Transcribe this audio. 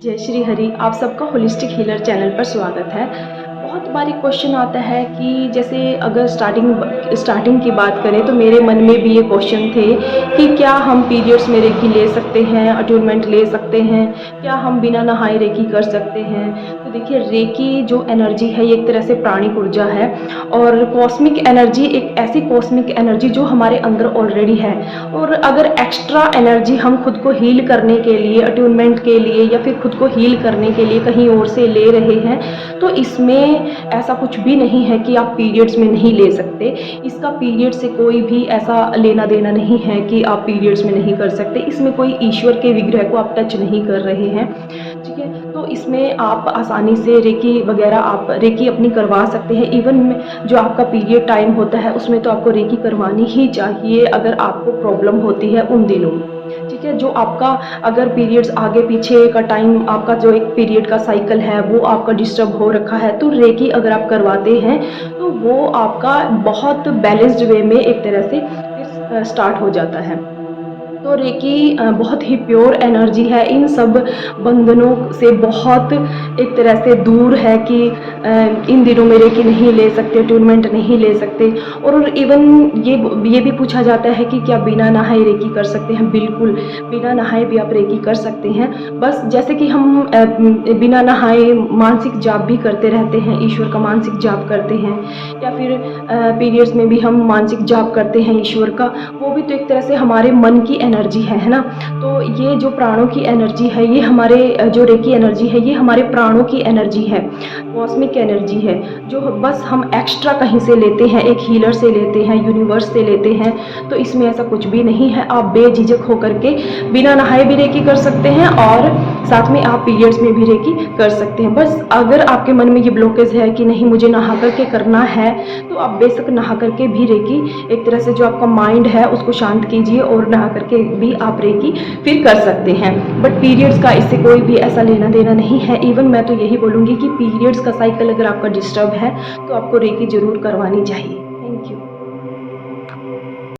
जय श्री हरि। आप सबका होलिस्टिक हीलर चैनल पर स्वागत है। बहुत बारी क्वेश्चन आता है कि जैसे अगर स्टार्टिंग की बात करें तो मेरे मन में भी ये क्वेश्चन थे कि क्या हम पीरियड्स में रेकी ले सकते हैं, अट्यूनमेंट ले सकते हैं, क्या हम बिना नहाए रेकी कर सकते हैं। तो देखिए, रेकी जो एनर्जी है ये एक तरह से प्राणिक ऊर्जा है और कॉस्मिक एनर्जी एक ऐसी कॉस्मिक एनर्जी जो हमारे अंदर ऑलरेडी है। और अगर एक्स्ट्रा एनर्जी हम खुद को हील करने के लिए, अट्यूनमेंट के लिए या फिर खुद को हील करने के लिए कहीं और से ले रहे हैं, तो इसमें ऐसा कुछ भी नहीं है कि आप पीरियड्स में नहीं ले सकते। इसका पीरियड से कोई भी ऐसा लेना देना नहीं है कि आप पीरियड्स में नहीं कर सकते। इसमें कोई ईश्वर के विग्रह को आप टच नहीं कर रहे हैं, ठीक है। तो इसमें आप आसानी से रेकी वगैरह आप रेकी अपनी करवा सकते हैं। इवन जो आपका पीरियड टाइम होता है उसमें तो आपको रेकी करवानी ही चाहिए अगर आपको प्रॉब्लम होती है उन दिनों में, ठीक है। जो आपका अगर पीरियड्स आगे पीछे का टाइम, आपका जो एक पीरियड का साइकिल है वो आपका डिस्टर्ब हो रखा है, तो रेकी अगर आप करवाते हैं तो वो आपका बहुत बैलेंस्ड वे में एक तरह से स्टार्ट हो जाता है। तो रेकी बहुत ही प्योर एनर्जी है, इन सब बंधनों से बहुत एक तरह से दूर है कि इन दिनों में रेकी नहीं ले सकते, अट्यूनमेंट नहीं ले सकते। और इवन ये भी पूछा जाता है कि क्या बिना नहाए रेकी कर सकते हैं। बिल्कुल, बिना नहाए भी आप रेकी कर सकते हैं। बस जैसे कि हम बिना नहाए मानसिक जाप भी करते रहते हैं, ईश्वर का मानसिक जाप करते हैं, या फिर पीरियड्स में भी हम मानसिक जाप करते हैं ईश्वर का, वो भी तो एक तरह से हमारे मन की एनर्जी है ना। तो ये जो प्राणों की एनर्जी है, ये हमारे जो रेकी एनर्जी है ये हमारे प्राणों की एनर्जी है, कॉस्मिक एनर्जी है, जो बस हम एक्स्ट्रा कहीं से लेते हैं, एक हीलर से लेते हैं, यूनिवर्स से लेते हैं। तो इसमें ऐसा कुछ भी नहीं है। आप बेझिझक होकर के बिना नहाए भी रेकी कर सकते हैं और साथ में आप पीरियड्स में भी रेकी कर सकते हैं। बस अगर आपके मन में ये ब्लॉकेज है कि नहीं मुझे नहा करके करना है, तो आप बेशक नहा करके भी रेकी एक तरह से जो आपका माइंड है उसको शांत कीजिए और नहा करके भी आप रेकी फिर कर सकते हैं। बट पीरियड्स का इससे कोई भी ऐसा लेना देना नहीं है। इवन मैं तो यही बोलूँगी कि पीरियड्स का साइकिल अगर आपका डिस्टर्ब है तो आपको रेकी ज़रूर करवानी चाहिए।